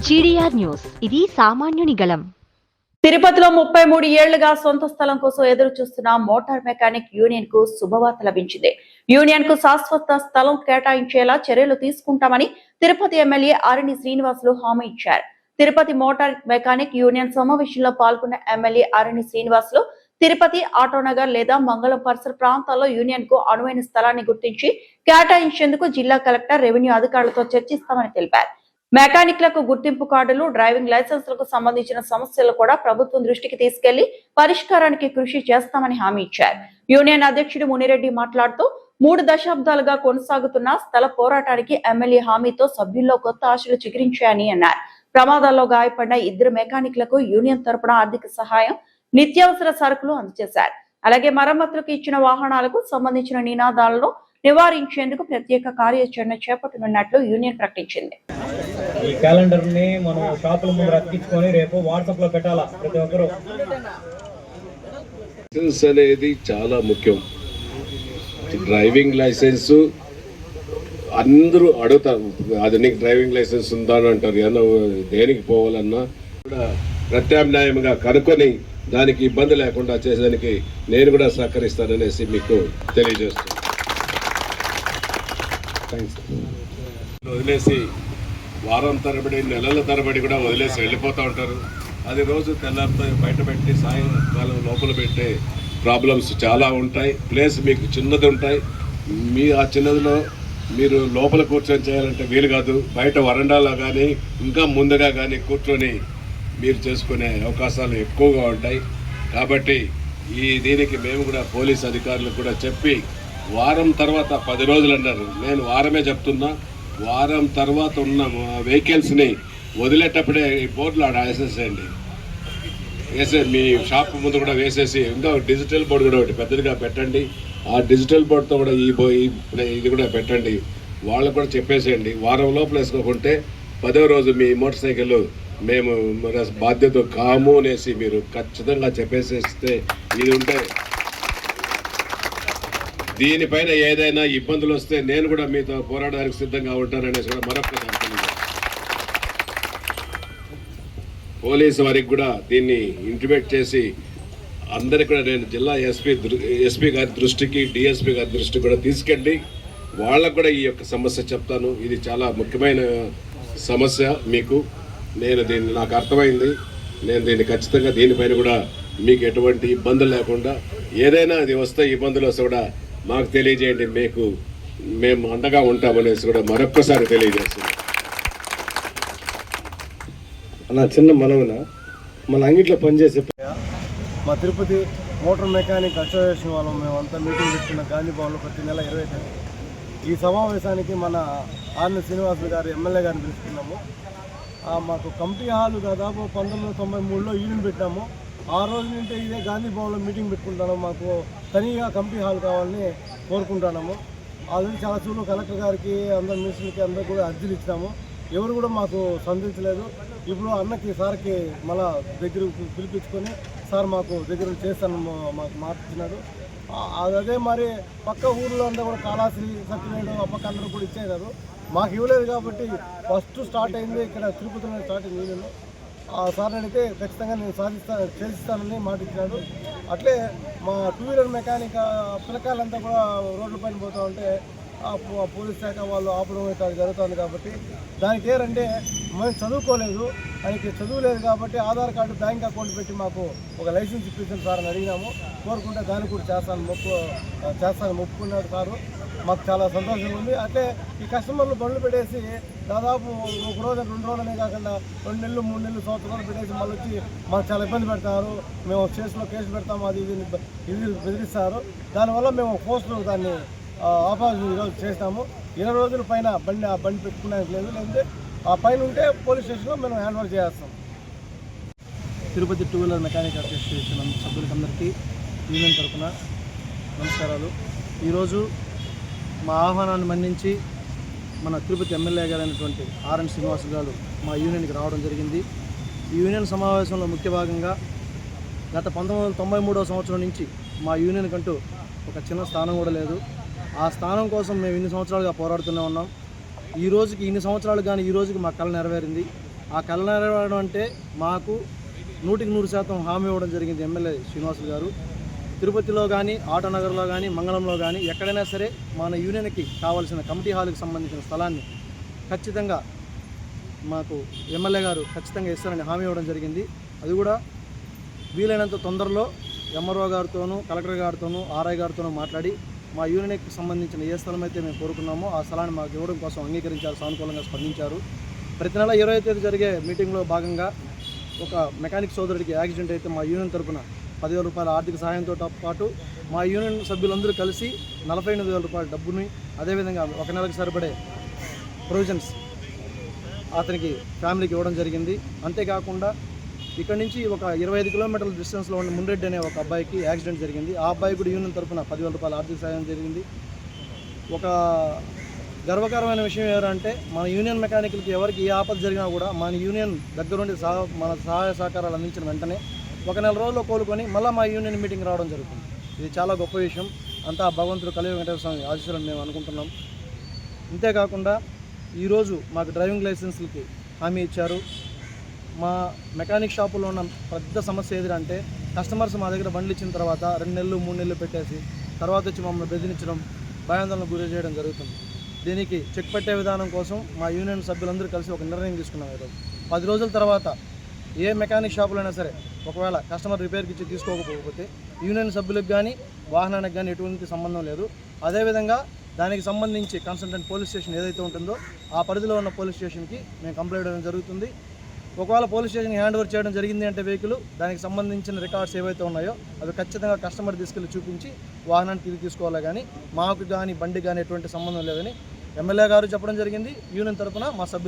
GDR news, ఇది సామాన్యుని గళం. తిరుపతిలో 33 ఏళ్లుగా సొంత స్థలం కోసం ఎదురు చూస్తున్న మోటార్ మెకానిక్ యూనియన్ కు శుభవార్త లభించింది. యూనియన్ కు శాశ్వత స్థలం కేటాయించేలా చర్యలు తీసుకుంటామని తిరుపతి ఎమ్మెల్యే ఆరణి శ్రీనివాసులు హామీ ఇచ్చారు. తిరుపతి మోటార్ మెకానిక్ యూనియన్ సమావేశంలో పాల్గొన్న ఎమ్మెల్యే ఆరణి శ్రీనివాసులు తిరుపతి, ఆటోనగర్ లేదా మంగళం పరిసర ప్రాంతాల్లో యూనియన్ కు అనువైన స్థలాన్ని గుర్తించి కేటాయించేందుకు జిల్లా కలెక్టర్, రెవెన్యూ అధికారులతో చర్చిస్తామని తెలిపారు. మెకానిక్లకు గుర్తింపు కార్డులు, డ్రైవింగ్ లైసెన్సులకు సంబంధించిన సమస్యలు కూడా ప్రభుత్వం దృష్టికి తీసుకెళ్లి పరిష్కారానికి కృషి చేస్తామని హామీ ఇచ్చారు. యూనియన్ అధ్యక్షుడు మునిరెడ్డి మాట్లాడుతూ 3 దశాబ్దాలుగా కొనసాగుతున్న స్థల పోరాటానికి ఎమ్మెల్యే హామీతో సభ్యుల్లో కొత్త ఆశలు చిగురించాయని అన్నారు. ప్రమాదాల్లో గాయపడిన 2 మెకానిక్లకు యూనియన్ తరపున ఆర్థిక సహాయం, నిత్యావసర సరుకులు అందజేశారు. అలాగే మరమ్మతులకు ఇచ్చిన వాహనాలకు సంబంధించిన నినాదాలను నివారించేందుకు ప్రత్యేక కార్యాచరణ చేపట్టనున్నట్లు యూనియన్ ప్రకటించింది. ఈ క్యాలెండర్ ని మనం షాపుల ముందు అతికించుకొని రేపు వాట్సాప్ లో పెట్టాలా ప్రతి ఒక్కరు. లైసెన్స్ అనేది చాలా ముఖ్యం. డ్రైవింగ్ లైసెన్స్ అందరూ అడుగుతారు, అది నీకు డ్రైవింగ్ లైసెన్స్ ఉందా అని అంటారు. ఏమన్నా దేనికి పోవాలన్నా కూడా ప్రత్యామ్నాయంగా కనుక్కొని దానికి ఇబ్బంది లేకుండా చేసేదానికి నేను కూడా సహకరిస్తాననేసి మీకు తెలియజేస్తాను. వదిలేసి వారం తరబడి, నెలల తరబడి కూడా వదిలేసి వెళ్ళిపోతూ ఉంటారు. అది రోజు తెల్లారితో బయట పెట్టి సాయంకాలం లోపల పెట్టే ప్రాబ్లమ్స్ చాలా ఉంటాయి. ప్లేస్ మీకు చిన్నది ఉంటాయి. ఆ చిన్నదిలో మీరు లోపల కూర్చొని చేయాలంటే వీలు కాదు. బయట వరండాలో కానీ ఇంకా ముందుగా కానీ కూర్చొని మీరు చేసుకునే అవకాశాలు ఎక్కువగా ఉంటాయి. కాబట్టి దీనికి మేము కూడా పోలీస్ అధికారులకు కూడా చెప్పి వారం తర్వాత 10 రోజులు అన్నారు. నేను వారమే చెప్తున్నా. వారం తర్వాత ఉన్న వెహికల్స్ని వదిలేటప్పుడే బోర్డులు వేసేసేయండి. మీ షాప్ ముందు కూడా వేసేసి ఇంకా డిజిటల్ బోర్డు కూడా ఒకటి పెద్దదిగా పెట్టండి. ఆ డిజిటల్ బోర్డుతో కూడా ఇది కూడా పెట్టండి. వాళ్ళకు కూడా చెప్పేసేయండి. వారం లోపల వేసుకోకుంటే 10వ రోజు మీ మోటార్ సైకిల్ మేము బాధ్యత కాము అనేసి మీరు ఖచ్చితంగా చెప్పేసేస్తే ఇది ఉంటే దీనిపైన ఏదైనా ఇబ్బందులు వస్తే నేను కూడా మీతో పోరాడడానికి సిద్ధంగా ఉంటాననేసి కూడా మరొకసారి పోలీసు వారికి కూడా దీన్ని ఇంటిమేట్ చేసి అందరికీ కూడా నేను జిల్లా ఎస్పీ గారి దృష్టికి, డిఎస్పీ గారి దృష్టికి కూడా తీసుకెళ్ళి వాళ్ళకు కూడా ఈ యొక్క సమస్య చెప్తాను. ఇది చాలా ముఖ్యమైన సమస్య మీకు. నాకు అర్థమైంది. నేను దీన్ని ఖచ్చితంగా దీనిపైన కూడా మీకు ఎటువంటి ఇబ్బందులు లేకుండా ఏదైనా అది వస్తే ఇబ్బందులు వస్తే కూడా మాకు తెలియజేయండి. మేము అండగా ఉంటామనేసి కూడా మరొక్కసారి తెలియజేస్తున్నాం. అలా చిన్న మనవున మన అంగిట్లో పనిచేసే మా తిరుపతి మోటార్ మెకానిక్ అసోసియేషన్ వాళ్ళం మేమంతా మీటింగ్ పెట్టుకున్న గాంధీ భవన్లో ప్రతి నెల 20 తేదీ ఈ సమావేశానికి మన ఆర్ని శ్రీనివాసులు గారు ఎమ్మెల్యే గారిని పిలుచుకున్నాము. మాకు కమిటీ హాలు దాదాపు 1993లో యూనియన్ పెట్టాము. ఆ రోజు నుండి ఇదే గాంధీ భవన్లో మీటింగ్ పెట్టుకుంటాము. మాకు తనిగా కమిటీ హాల్ కావాలని కోరుకుంటున్నాము. ఆల్రెడీ చాలా చూలు కలెక్టర్ గారికి, అందరు మినిస్టర్లకి అందరూ కూడా అర్జీలు ఇచ్చినాము. ఎవరు కూడా మాకు స్పందించలేదు. ఇప్పుడు అన్నకి సార్కి మళ్ళా దగ్గర పిలిపించుకొని సార్ మాకు దగ్గర చేస్తాను మాకు మార్చినాడు. అదే మరి పక్క ఊర్లో అంతా కూడా కాళాశ్రీ, సత్యవేడు, అప్పక అందరూ కూడా ఇచ్చేయలేదు. మాకు ఇవ్వలేదు కాబట్టి ఫస్ట్ స్టార్ట్ అయింది ఇక్కడ తిరుపతిలో స్టార్ట్ అయింది యూనియన్. సార్ అడిగితే ఖచ్చితంగా నేను చేసిస్తానని మాట ఇచ్చినాడు. అట్లే మా 2 వీలర్ మెకానిక్ పిల్లకాయలంతా కూడా రోడ్ల పైన పోతూ ఉంటే పోలీస్ శాఖ వాళ్ళు ఆపడం జరుగుతుంది. కాబట్టి దానికి ఏంటంటే మేము చదువుకోలేదు, ఆయనకి చదువు లేదు కాబట్టి ఆధార్ కార్డు, బ్యాంక్ అకౌంట్ పెట్టి మాకు ఒక లైసెన్స్ ఇప్పించాను సార్ అని అడిగినాము. కోరుకుంటే దాన్ని కూడా చేస్తాను ఒప్పుకున్నాడు సారు. మాకు చాలా సంతోషంగా ఉంది. అట్లే ఈ కస్టమర్లు బండ్లు పెట్టేసి దాదాపు 1 రోజు 2 రోజులనే కాకుండా 2 నెలలు 3 నెలలు సంవత్సరాలు పెట్టేసి మళ్ళీ వచ్చి మాకు చాలా ఇబ్బంది పెడతారు. మేము కేసులో కేసు పెడతాము, అది ఇది బెదిరిస్తారు. దానివల్ల మేము పోస్టులు దాన్ని ఆపాల్సి ఈరోజు చేస్తాము. 20 రోజుల పైన బండి పెట్టుకోవడానికి లేదు. లేదంటే ఆ పైన ఉంటే పోలీస్ స్టేషన్లో మేము హ్యాండ్ ఓవర్ చేస్తాం. తిరుపతి 2 వీలర్ మెకానిక్ అసోసియేషన్ సభ్యులకందరికీ యూనియన్ తరఫున నమస్కారాలు. ఈరోజు మా ఆహ్వానాన్ని మన్నించి మన తిరుపతి ఎమ్మెల్యే గారు అయినటువంటి ఆర్ఎన్ శ్రీనివాసులు గారు మా యూనియన్కి రావడం జరిగింది. ఈ యూనియన్ సమావేశంలో ముఖ్య భాగంగా గత 1993వ సంవత్సరం నుంచి మా యూనియన్ కంటూ ఒక చిన్న స్థానం కూడా లేదు. ఆ స్థానం కోసం మేము ఇన్ని సంవత్సరాలుగా పోరాడుతూనే ఉన్నాం. ఈ రోజుకి ఇన్ని సంవత్సరాలు కానీ ఈ రోజుకి మా కళ నెరవేరింది. ఆ కళ నెరవేరడం అంటే మాకు 100% హామీ ఇవ్వడం జరిగింది ఎమ్మెల్యే శ్రీనివాసులు గారు. తిరుపతిలో కానీ, ఆటోనగర్లో కానీ, మంగళంలో కానీ ఎక్కడైనా సరే మన యూనియన్కి కావాల్సిన కమిటీ హాల్కి సంబంధించిన స్థలాన్ని ఖచ్చితంగా మాకు ఎమ్మెల్యే గారు ఖచ్చితంగా ఇస్తారని హామీ ఇవ్వడం జరిగింది. అది కూడా వీలైనంత తొందరలో ఎంఆర్ఓ గారితోనూ, కలెక్టర్ గారితోనూ, ఆర్ఐ గారితోనూ మాట్లాడి మా యూనియన్కి సంబంధించిన ఏ స్థలం అయితే మేము కోరుకున్నామో ఆ స్థలాన్ని మాకు ఇవ్వడం కోసం అంగీకరించారు, సానుకూలంగా స్పందించారు. ప్రతి నెల 20వ తేదీ జరిగే మీటింగ్లో భాగంగా ఒక మెకానిక్ సోదరుడికి యాక్సిడెంట్ అయితే మా యూనియన్ తరపున 10,000 రూపాయల ఆర్థిక సహాయంతో పాటు మా యూనియన్ సభ్యులందరూ కలిసి 48,000 రూపాయల డబ్బుని, అదేవిధంగా ఒక నెలకు సరిపడే ప్రొవిజన్స్ అతనికి ఫ్యామిలీకి ఇవ్వడం జరిగింది. అంతేకాకుండా ఇక్కడ నుంచి ఒక 25 కిలోమీటర్ల డిస్టెన్స్లో ఉన్న మున్రెడ్డి అనే ఒక అబ్బాయికి యాక్సిడెంట్ జరిగింది. ఆ అబ్బాయి కూడా యూనియన్ తరపున 10,000 రూపాయల ఆర్థిక సహాయం జరిగింది. ఒక గర్వకారమైన విషయం ఎవరంటే మన యూనియన్ మెకానికల్కి ఎవరికి ఏ ఆపద జరిగినా కూడా మన యూనియన్ దగ్గరుండి మన సహాయ సహకారాలు అందించిన వెంటనే ఒక నెల రోజుల్లో కోలుకొని మళ్ళీ మా యూనియన్ మీటింగ్ రావడం జరుగుతుంది. ఇది చాలా గొప్ప విషయం. అంతా భగవంతుడు కలియుగ వెంకటేశ్వర స్వామి ఆశీస్సులను మేము అనుకుంటున్నాం. అంతేకాకుండా ఈరోజు మాకు డ్రైవింగ్ లైసెన్స్లకి హామీ ఇచ్చారు. మా మెకానిక్ షాపులో ఉన్న పెద్ద సమస్య ఏదంటే కస్టమర్స్ మా దగ్గర బండ్లు ఇచ్చిన తర్వాత 2 నెలలు 3 నెలలు పెట్టేసి తర్వాత వచ్చి మమ్మల్ని బెదిరించడం, భయాందోళనకు గురి చేయడం జరుగుతుంది. దీనికి చెక్ పెట్టే విధానం కోసం మా యూనియన్ సభ్యులందరూ కలిసి ఒక నిర్ణయం తీసుకున్నాం. ఈరోజు 10 రోజుల తర్వాత ఏ మెకానిక్ షాపులో అయినా సరే ఒకవేళ కస్టమర్ రిపేర్కి ఇచ్చి తీసుకోకపోతే యూనియన్ సభ్యులకు కానీ వాహనానికి కానీ ఎటువంటి సంబంధం లేదు. అదేవిధంగా దానికి సంబంధించి కన్సల్టెంట్ పోలీస్ స్టేషన్ ఏదైతే ఉంటుందో ఆ పరిధిలో ఉన్న పోలీస్ స్టేషన్కి మేము కంప్లైంట్ చేయడం జరుగుతుంది. ఒకవేళ పోలీస్ స్టేషన్కి హ్యాండ్ ఓవర్ చేయడం జరిగింది అంటే వెహికల్ దానికి సంబంధించిన రికార్డ్స్ ఏవైతే ఉన్నాయో అవి ఖచ్చితంగా కస్టమర్ తీసుకెళ్ళి చూపించి వాహనాన్ని తిరిగి తీసుకోవాలి. కానీ మాకు కానీ బండి కానీ ఎటువంటి సంబంధం లేదని ఎమ్మెల్యే గారు చెప్పడం జరిగింది. యూనియన్ తరఫున మా సభ్యులు